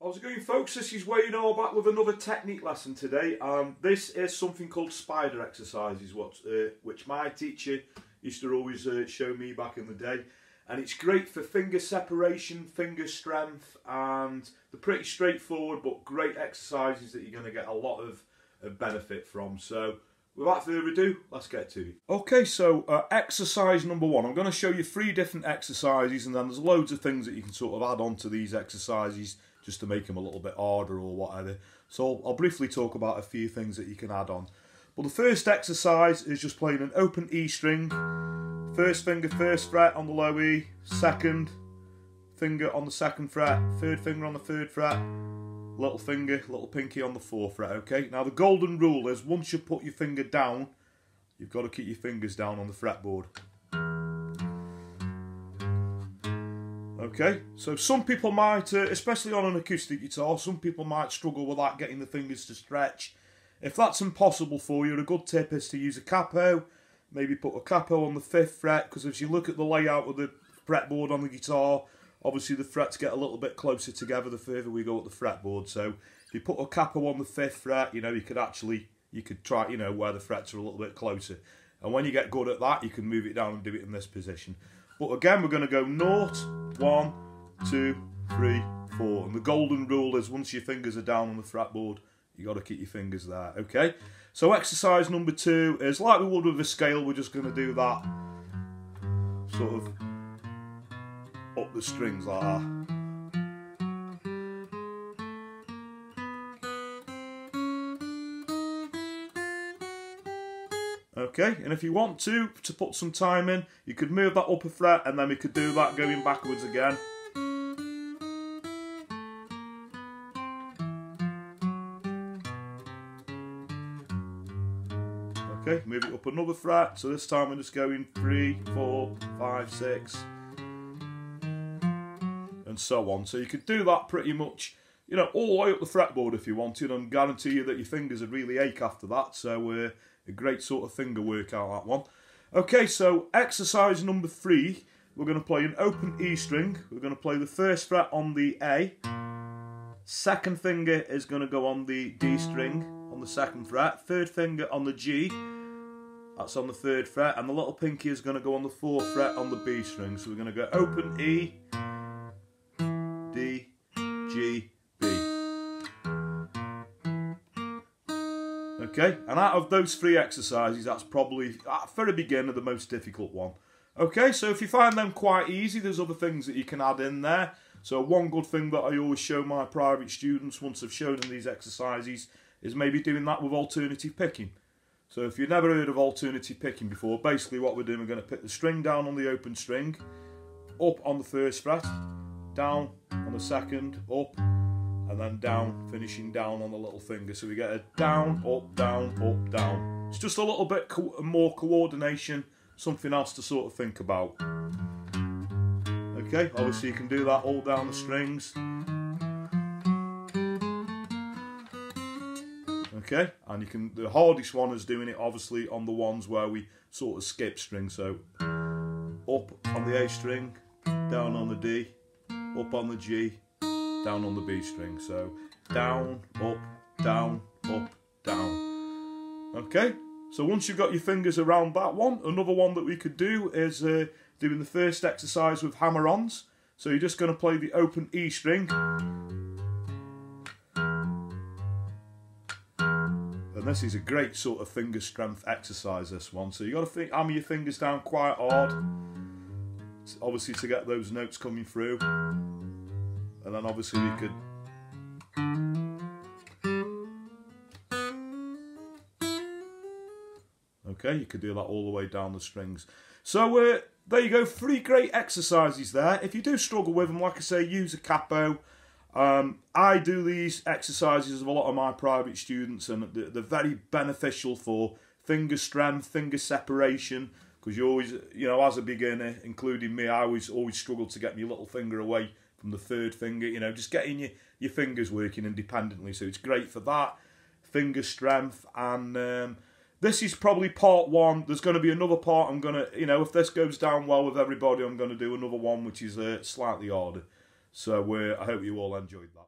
How's it going, folks? This is Wayne all back with another technique lesson today. This is something called spider exercises, which my teacher used to always show me back in the day. And it's great for finger separation, finger strength, and they're pretty straightforward but great exercises that you're going to get a lot of benefit from. So without further ado, let's get to it. Okay, so exercise number one. I'm going to show you 3 different exercises, and then there's loads of things that you can sort of add on to these exercises just to make them a little bit harder or whatever. So I'll briefly talk about a few things that you can add on. But the first exercise is just playing an open E string. First finger, first fret on the low E, second finger on the second fret, third finger on the third fret, little finger, little pinky on the 4th fret, okay? Now the golden rule is once you put your finger down, you've got to keep your fingers down on the fretboard. Okay, so some people might, especially on an acoustic guitar, some people might struggle with that, getting the fingers to stretch. If that's impossible for you, a good tip is to use a capo. Maybe put a capo on the 5th fret, because if you look at the layout of the fretboard on the guitar, obviously the frets get a little bit closer together the further we go up the fretboard. So if you put a capo on the 5th fret, you know, you could try, you know, where the frets are a little bit closer. And when you get good at that, you can move it down and do it in this position. But again, we're going to go 0, 1, 2, 3, 4. And the golden rule is once your fingers are down on the fretboard, you got to keep your fingers there, okay? So exercise number 2 is like we would with a scale. We're just going to do that sort of up the strings like that. Okay, and if you want to put some time in, you could move that upper fret and then we could do that going backwards again. Okay, move it up another fret, so this time I'm just going 3, 4, 5, 6, and so on. So you could do that pretty much, you know, all the way up the fretboard if you wanted, and guarantee you that your fingers would really ache after that. So a great sort of finger workout, that one. Okay, so exercise number 3, we're going to play an open E string. We're going to play the 1st fret on the A. Second finger is going to go on the D string on the 2nd fret. Third finger on the G. That's on the 3rd fret. And the little pinky is going to go on the 4th fret on the B string. So we're going to go open E, D, G, B. Okay, and out of those 3 exercises, that's probably, for a beginner, the most difficult one. Okay, so if you find them quite easy, there's other things that you can add in there. So one good thing that I always show my private students once I've shown them these exercises is maybe doing that with alternative picking. So if you've never heard of alternative picking before, basically what we're doing, we're going to pick the string down on the open string, up on the 1st fret, down on the 2nd, up, and then down, finishing down on the little finger. So we get a down, up, down, up, down. It's just a little bit more coordination, something else to sort of think about. Okay, obviously you can do that all down the strings. Okay, and you can, the hardest one is doing it obviously on the ones where we sort of skip strings. So up on the A string, down on the D, up on the G, down on the B string. So down, up, down, up, down. Okay, so once you've got your fingers around that one, another one that we could do is doing the first exercise with hammer-ons. So you're just going to play the open E string. And this is a great sort of finger strength exercise, this one. So you've got to hammer your fingers down quite hard, obviously to get those notes coming through. And then obviously we could okay, you could do that all the way down the strings. So there you go, 3 great exercises there. If you do struggle with them, like I say, use a capo. I do these exercises with a lot of my private students, and they're very beneficial for finger strength, finger separation, because you always, you know, as a beginner, including me, I always struggle to get my little finger away from the 3rd finger, you know, just getting your fingers working independently. So it's great for that, finger strength. And this is probably part 1. There's going to be another part. I'm going to, you know, if this goes down well with everybody, I'm going to do another one which is slightly harder. So I hope you all enjoyed that.